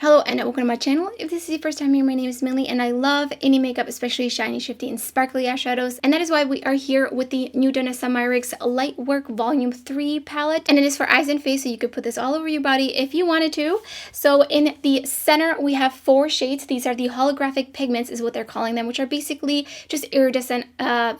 Hello and welcome to my channel. If this is your first time here, my name is Millie and I love any makeup, especially shiny, shifty, and sparkly eyeshadows. And that is why we are here with the new Danessa Myricks Lightwork Volume 3 palette. And it is for eyes and face, so you could put this all over your body if you wanted to. So in the center, we have 4 shades. These are the holographic pigments is what they're calling them, which are basically just iridescent,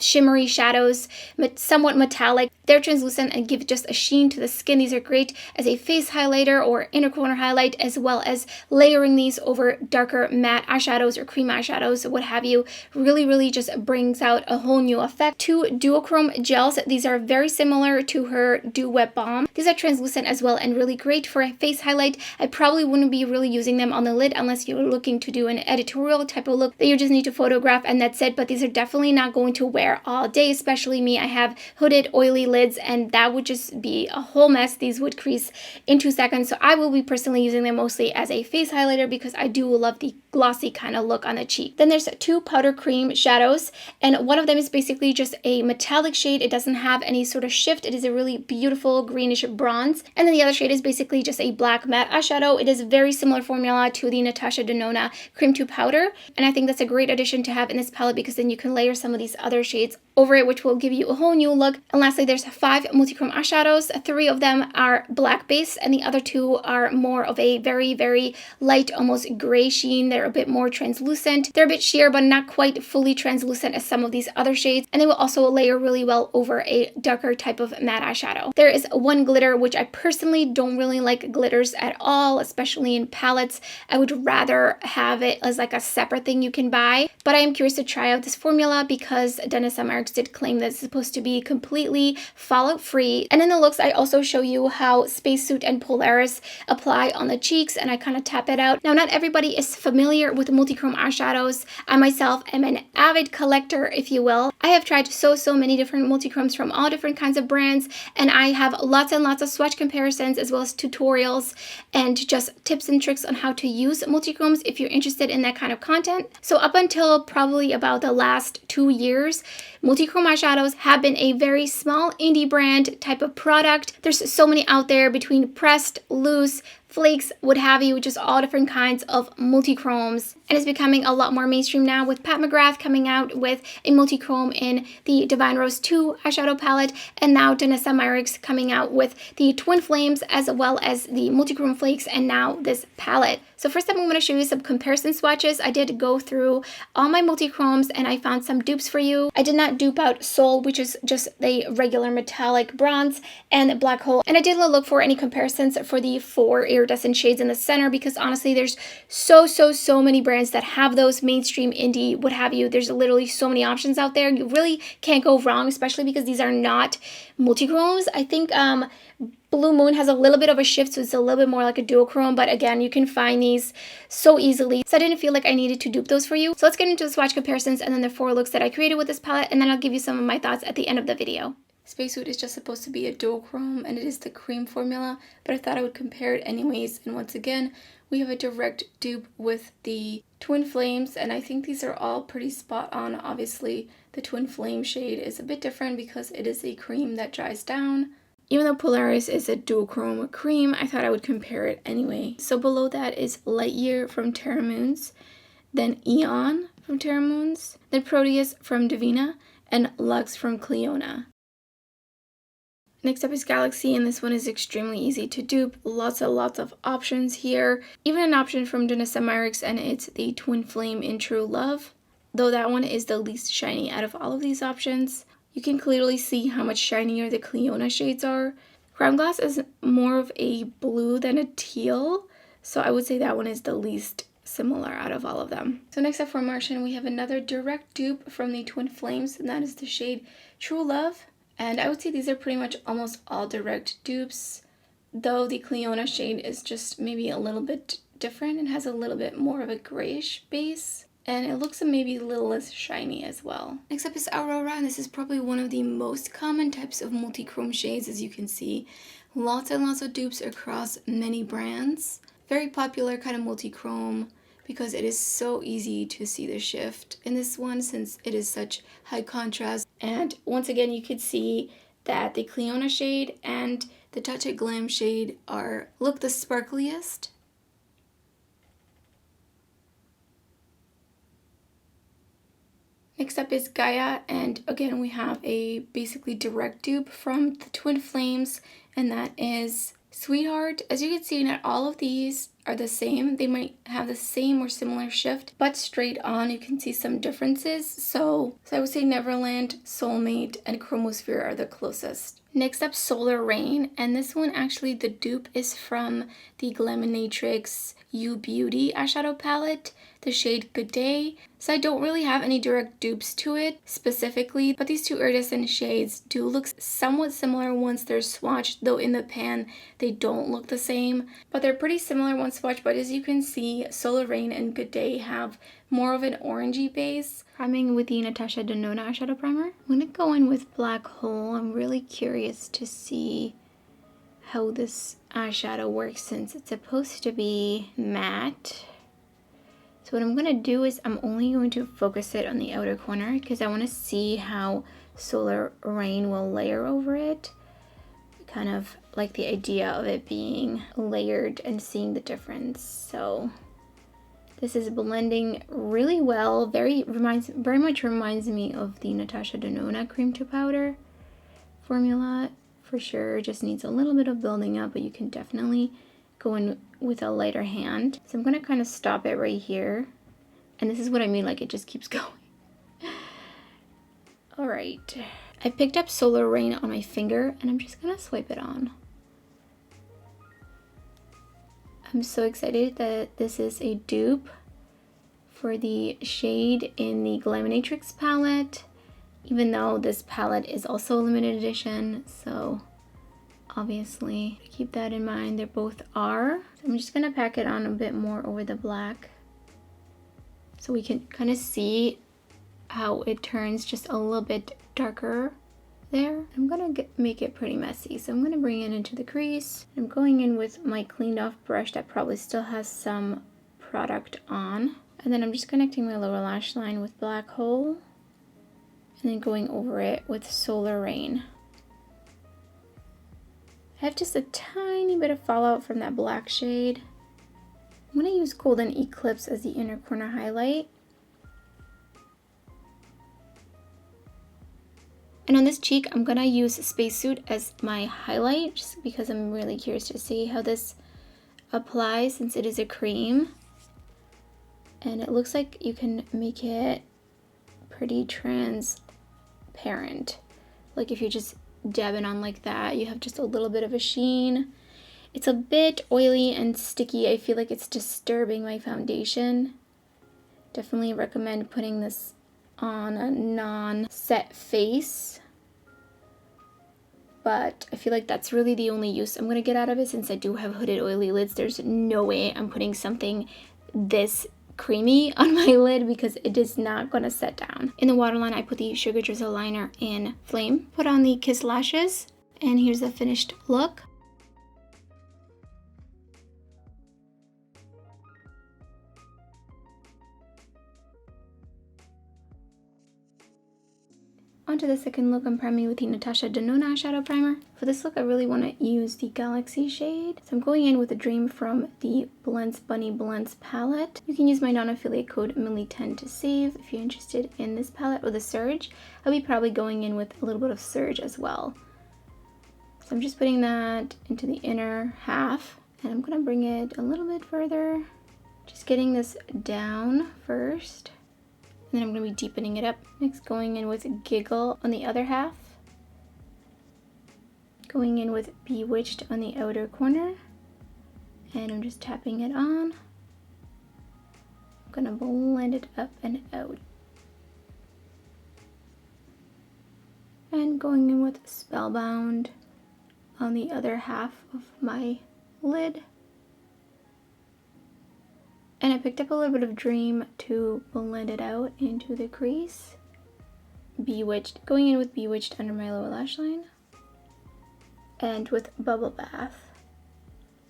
shimmery shadows, somewhat metallic. They're translucent and give just a sheen to the skin. These are great as a face highlighter or inner corner highlight, as well as layering these over darker matte eyeshadows or cream eyeshadows, what have you. Really just brings out a whole new effect. 2 duochrome gels. These are very similar to her Dew Wet Balm. These are translucent as well and really great for a face highlight. I probably wouldn't be really using them on the lid unless you're looking to do an editorial type of look that you just need to photograph and that's it. But these are definitely not going to wear all day, especially me. I have hooded, oily lids and that would just be a whole mess. These would crease in 2 seconds. So I will be personally using them mostly as a face highlighter because I do love the glossy kind of look on the cheek. Then there's 2 powder cream shadows, and one of them is basically just a metallic shade. It doesn't have any sort of shift. It is a really beautiful greenish bronze. And then the other shade is basically just a black matte eyeshadow. It is a very similar formula to the Natasha Denona Cream 2 powder, and I think that's a great addition to have in this palette because then you can layer some of these other shades over it, which will give you a whole new look. And lastly, there's 5 multi-chrome eyeshadows. 3 of them are black base and the other 2 are more of a very light, almost gray sheen. They're a bit more translucent. They're a bit sheer, but not quite fully translucent as some of these other shades. And they will also layer really well over a darker type of matte eyeshadow. There is 1 glitter, which I personally don't really like glitters at all, especially in palettes. I would rather have it as like a separate thing you can buy. But I am curious to try out this formula because Danessa Myricks did claim that it's supposed to be completely fallout free. And in the looks, I also show you how Spacesuit and Polaris apply on the cheeks, and I kind of tap it out. Now, not everybody is familiar with multi-chrome eyeshadows. I myself am an avid collector, if you will. I have tried so many different multi-chromes from all different kinds of brands, and I have lots and lots of swatch comparisons as well as tutorials and just tips and tricks on how to use multi-chromes if you're interested in that kind of content. So up until probably about the last 2 years, multi-chrome eyeshadows have been a very small indie brand type of product. There's so many out there between pressed, loose, flakes, what have you, just all different kinds of multi-chromes. And it's becoming a lot more mainstream now with Pat McGrath coming out with a multi-chrome in the Divine Rose 2 eyeshadow palette, and now Danessa Myricks coming out with the Twin Flames as well as the multi-chrome flakes and now this palette. So first up, I'm going to show you some comparison swatches. I did go through all my multi-chromes and I found some dupes for you. I did not dupe out Soul, which is just the regular metallic bronze, and Black Hole. And I did look for any comparisons for the 4 iridescent shades in the center because honestly, there's so many brands that have those mainstream, indie, what have you. There's literally so many options out there. You really can't go wrong, especially because these are not multi-chromes. I think Blue Moon has a little bit of a shift, so it's a little bit more like a duochrome, but again, you can find these so easily. So I didn't feel like I needed to dupe those for you. So let's get into the swatch comparisons and then the 4 looks that I created with this palette, and then I'll give you some of my thoughts at the end of the video. Spacesuit is just supposed to be a duochrome and it is the cream formula, but I thought I would compare it anyways. And once again, we have a direct dupe with the Twin Flames, and I think these are all pretty spot on. Obviously, the Twin Flame shade is a bit different because it is a cream that dries down. Even though Polaris is a duochrome cream, I thought I would compare it anyway. So below that is Light Year from Terra Moons, then Eon from Terra Moons, then Proteus from Divina, and Lux from Clionadh. Next up is Galaxy, and this one is extremely easy to dupe. Lots of options here. Even an option from Danessa Myricks, and it's the Twin Flame in True Love. Though that one is the least shiny out of all of these options. You can clearly see how much shinier the Clionadh shades are. Crown Glass is more of a blue than a teal, so I would say that one is the least similar out of all of them. So next up for Martian, we have another direct dupe from the Twin Flames, and that is the shade True Love. And I would say these are pretty much almost all direct dupes, though the Clionadh shade is just maybe a little bit different and has a little bit more of a grayish base. And it looks maybe a little less shiny as well. Next up is Aurora, and this is probably one of the most common types of multi-chrome shades, as you can see. Lots and lots of dupes across many brands. Very popular kind of multi-chrome because it is so easy to see the shift in this one since it is such high contrast. And once again, you could see that the Clionadh shade and the Touch It Glam shade look the sparkliest. Next up is Gaia, and again we have a basically direct dupe from the Twin Flames, and that is Sweetheart. As you can see, not all of these are the same. They might have the same or similar shift, but straight on you can see some differences. So I would say Neverland, Soulmate, and Chromosphere are the closest. Next up, Solar Rain, and this one actually the dupe is from the Glaminatrix You Beauty eyeshadow palette, the shade Good Day. So I don't really have any direct dupes to it specifically, but these two iridescent shades do look somewhat similar once they're swatched, though in the pan they don't look the same, but they're pretty similar once swatched. But as you can see, Solar Rain and Good Day have more of an orangey base. Priming with the Natasha Denona eyeshadow primer. I'm going to go in with Black Hole. I'm really curious to see how this eyeshadow works since it's supposed to be matte. So what I'm going to do is I'm only going to focus it on the outer corner because I want to see how Solar Rain will layer over it. Kind of like the idea of it being layered and seeing the difference. So this is blending really well. Very much reminds me of the Natasha Denona Cream to Powder formula for sure. Just needs a little bit of building up, but you can definitely go in with a lighter hand. So I'm going to kind of stop it right here. And this is what I mean, like it just keeps going. All right. I picked up Solar Rain on my finger and I'm just going to swipe it on. I'm so excited that this is a dupe for the shade in the Glaminatrix palette, even though this palette is also a limited edition, so obviously keep that in mind. They both are. So I'm just going to pack it on a bit more over the black so we can kind of see how it turns just a little bit darker there. I'm gonna make it pretty messy, so I'm gonna bring it into the crease. I'm going in with my cleaned off brush that probably still has some product on, and then I'm just connecting my lower lash line with Black Hole and then going over it with Solar Rain. I have just a tiny bit of fallout from that black shade. I'm gonna use Golden Eclipse as the inner corner highlight. And on this cheek, I'm gonna use Spacesuit as my highlight just because I'm really curious to see how this applies since it is a cream. And it looks like you can make it pretty transparent. Like if you just dab it on like that, you have just a little bit of a sheen. It's a bit oily and sticky. I feel like it's disturbing my foundation. Definitely recommend putting this on a non-set face, but I feel like that's really the only use I'm gonna get out of it since I do have hooded oily lids. There's no way I'm putting something this creamy on my lid because it is not gonna set down. In the waterline, I put the Sugar Drizzle liner in Flame, put on the Kiss lashes, and here's the finished look. Onto the second look, I'm priming with the Natasha Denona eyeshadow primer. For this look, I really want to use the Galaxy shade. So I'm going in with a Dream from the Blends Bunny Blends palette. You can use my non-affiliate code Millie10 to save if you're interested in this palette or the Surge. I'll be probably going in with a little bit of Surge as well. So I'm just putting that into the inner half, and I'm going to bring it a little bit further. Just getting this down first. And then I'm going to be deepening it up. Next, going in with Giggle on the other half. Going in with Bewitched on the outer corner. And I'm just tapping it on. I'm going to blend it up and out. And going in with Spellbound on the other half of my lid. And I picked up a little bit of Dream to blend it out into the crease. Bewitched, going in with Bewitched under my lower lash line. And with Bubble Bath.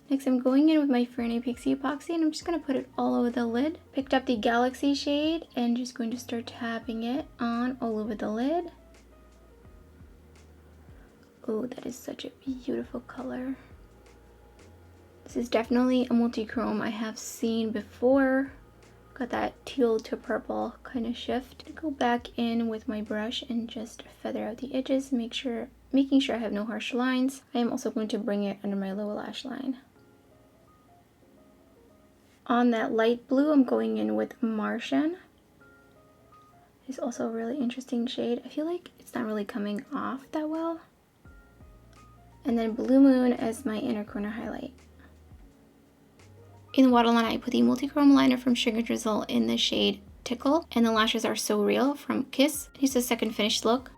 Next, I'm going in with my Fernie Pixie Epoxy and I'm just going to put it all over the lid. Picked up the Galaxy shade and just going to start tapping it on all over the lid. Oh, that is such a beautiful color. This is definitely a multi-chrome I have seen before. Got that teal to purple kind of shift. Go back in with my brush and just feather out the edges, making sure I have no harsh lines. I am also going to bring it under my lower lash line. On that light blue, I'm going in with Martian. It's also a really interesting shade. I feel like it's not really coming off that well. And then Blue Moon as my inner corner highlight. In the waterline, I put the multi-chrome liner from Sugar Drizzle in the shade Tickle, and the lashes are So Real from Kiss. Here's the second finished look.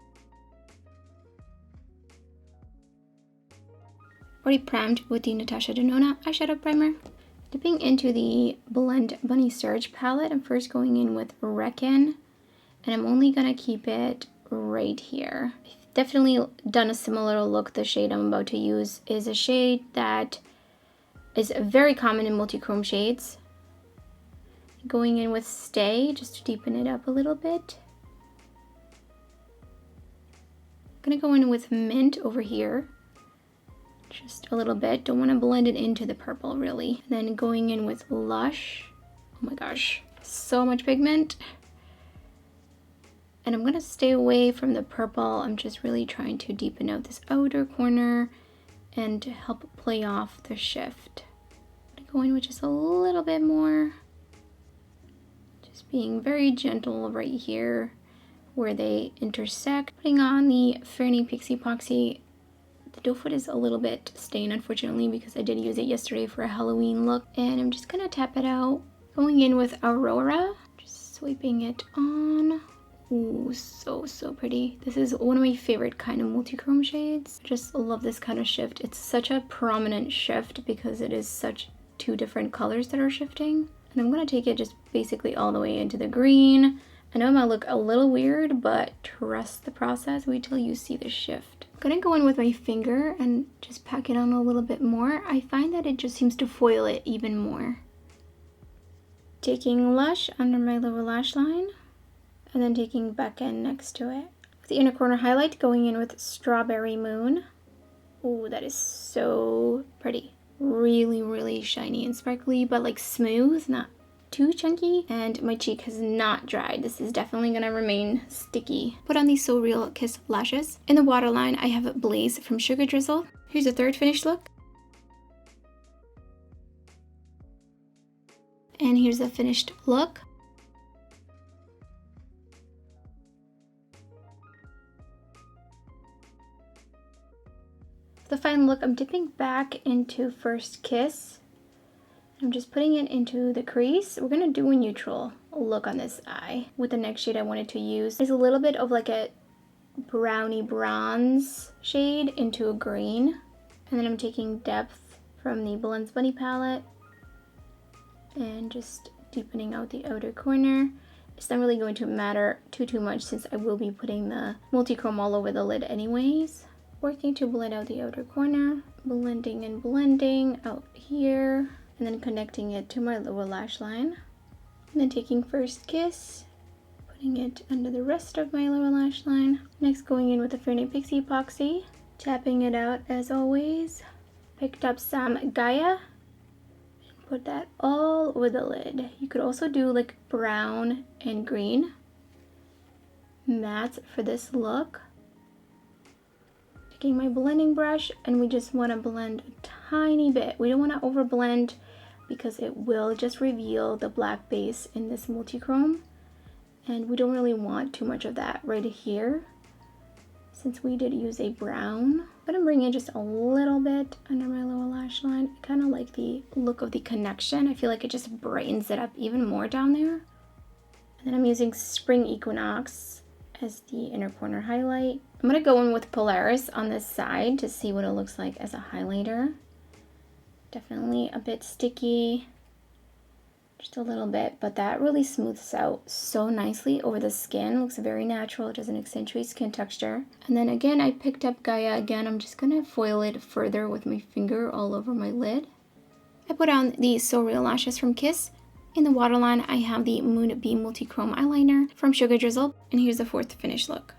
Already primed with the Natasha Denona eyeshadow primer. Dipping into the Blend Bunny Surge palette, I'm first going in with Reckon, and I'm only gonna keep it right here. I've definitely done a similar look. The shade I'm about to use is a shade that is very common in multi-chrome shades. Going in with Stay just to deepen it up a little bit. I'm gonna go in with Mint over here. Just a little bit. Don't want to blend it into the purple really. And then going in with Lush. Oh my gosh, so much pigment. And I'm gonna stay away from the purple. I'm just really trying to deepen out this outer corner and to help play off the shift. I'm gonna go in with just a little bit more. Just being very gentle right here where they intersect. Putting on the Fairly Pixie Poxy. The doe foot is a little bit stained, unfortunately, because I did use it yesterday for a Halloween look. And I'm just gonna tap it out. Going in with Aurora, just sweeping it on. Ooh, so pretty. This is one of my favorite kind of multi-chrome shades. I just love this kind of shift. It's such a prominent shift because it is such two different colors that are shifting. And I'm gonna take it just basically all the way into the green. I know it might look a little weird, but trust the process. Wait till you see the shift. I'm gonna go in with my finger and just pack it on a little bit more. I find that it just seems to foil it even more. Taking Lush under my lower lash line and then taking Becca next to it. The inner corner highlight, going in with Strawberry Moon. Oh, that is so pretty. Really shiny and sparkly, but like smooth, not too chunky. And my cheek has not dried. This is definitely gonna remain sticky. Put on these So Real Kiss lashes. In the waterline, I have Blaze from Sugar Drizzle. Here's a third finished look. And here's the finished look. For the final look, I'm dipping back into First Kiss. I'm just putting it into the crease. We're gonna do a neutral look on this eye. With the next shade I wanted to use is a little bit of like a brownie bronze shade into a green. And then I'm taking Depth from the Blends Bunny palette and just deepening out the outer corner. It's not really going to matter too much since I will be putting the multi-chrome all over the lid anyways. Working to blend out the outer corner, blending and blending out here, and then connecting it to my lower lash line. And then taking First Kiss, putting it under the rest of my lower lash line. Next going in with the Fairly Pixie Epoxy, tapping it out as always. Picked up some Gaia, and put that all over the lid. You could also do like brown and green mattes for this look. Taking my blending brush, and we just want to blend a tiny bit. We don't want to over blend because it will just reveal the black base in this multi-chrome, and we don't really want too much of that right here since we did use a brown. But I'm bringing just a little bit under my lower lash line. I kind of like the look of the connection. I feel like it just brightens it up even more down there. And then I'm using Spring Equinox as the inner corner highlight. I'm gonna go in with Polaris on this side to see what it looks like as a highlighter. Definitely a bit sticky, just a little bit, but that really smooths out so nicely over the skin. Looks very natural, it doesn't accentuate skin texture. And then again, I picked up Gaia again. I'm just gonna foil it further with my finger all over my lid. I put on the So Real lashes from Kiss. In the waterline, I have the Moonbeam Multi-Chrome eyeliner from Sugar Drizzle, and here's the fourth finished look.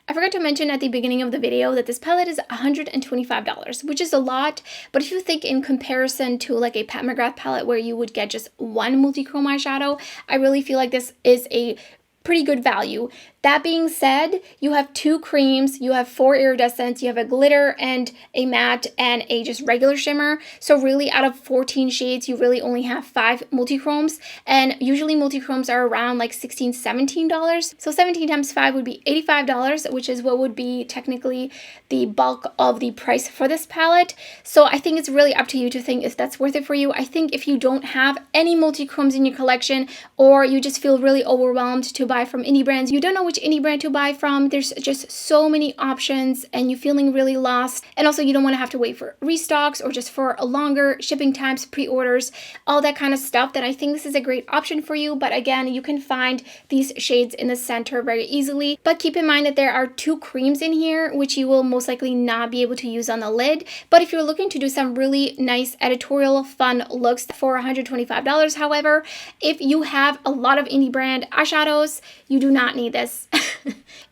I forgot to mention at the beginning of the video that this palette is $125, which is a lot, but if you think in comparison to like a Pat McGrath palette where you would get just one multi-chrome eyeshadow, I really feel like this is a pretty good value. That being said, you have 2 creams, you have 4 iridescents, you have a glitter and a matte and a just regular shimmer. So really out of 14 shades, you really only have 5 multi-chromes, and usually multi-chromes are around like $16, $17. So 17 times 5 would be $85, which is what would be technically the bulk of the price for this palette. So I think it's really up to you to think if that's worth it for you. I think if you don't have any multi-chromes in your collection, or you just feel really overwhelmed to buy from indie brands, you don't know which indie brand to buy from, there's just so many options and you're feeling really lost, and also you don't want to have to wait for restocks or just for longer shipping times, pre-orders, all that kind of stuff, then I think this is a great option for you. But again, you can find these shades in the center very easily, but keep in mind that there are 2 creams in here which you will most likely not be able to use on the lid. But if you're looking to do some really nice editorial fun looks for $125, however, if you have a lot of indie brand eyeshadows, you do not need this.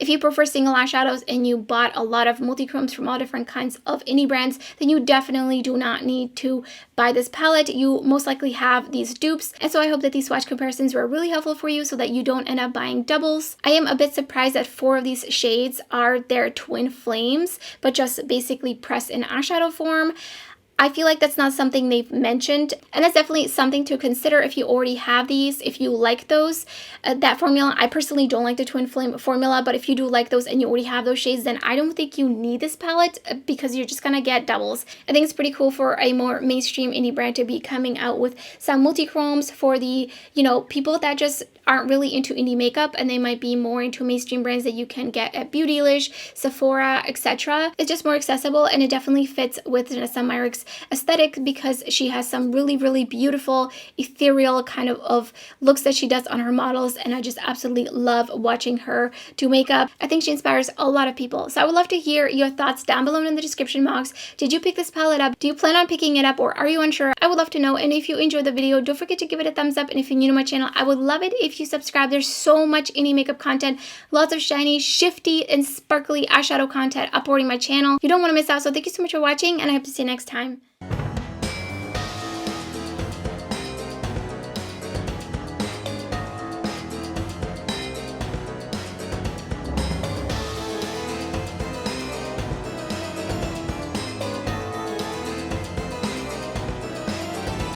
If you prefer single eyeshadows and you bought a lot of multi-chromes from all different kinds of indie brands, then you definitely do not need to buy this palette. You most likely have these dupes. And so I hope that these swatch comparisons were really helpful for you so that you don't end up buying doubles. I am a bit surprised that 4 of these shades are their twin flames, but just basically pressed in eyeshadow form. I feel like that's not something they've mentioned, and that's definitely something to consider if you already have these, if you like those. That formula, I personally don't like the twin flame formula, but if you do like those and you already have those shades, then I don't think you need this palette because you're just gonna get doubles. I think it's pretty cool for a more mainstream indie brand to be coming out with some multi-chromes for the, people that just aren't really into indie makeup and they might be more into mainstream brands that you can get at Beautylish, Sephora, etc. It's just more accessible, and it definitely fits with Danessa Myricks aesthetic because she has some really, really beautiful, ethereal kind of looks that she does on her models, and I just absolutely love watching her do makeup. I think she inspires a lot of people. So I would love to hear your thoughts down below in the description box. Did you pick this palette up? Do you plan on picking it up, or are you unsure? I would love to know. And if you enjoyed the video, don't forget to give it a thumbs up, and if you're new to my channel, I would love it if you subscribe. There's so much indie makeup content, lots of shiny, shifty, and sparkly eyeshadow content uploading my channel. You don't want to miss out, so thank you so much for watching, and I hope to see you next time.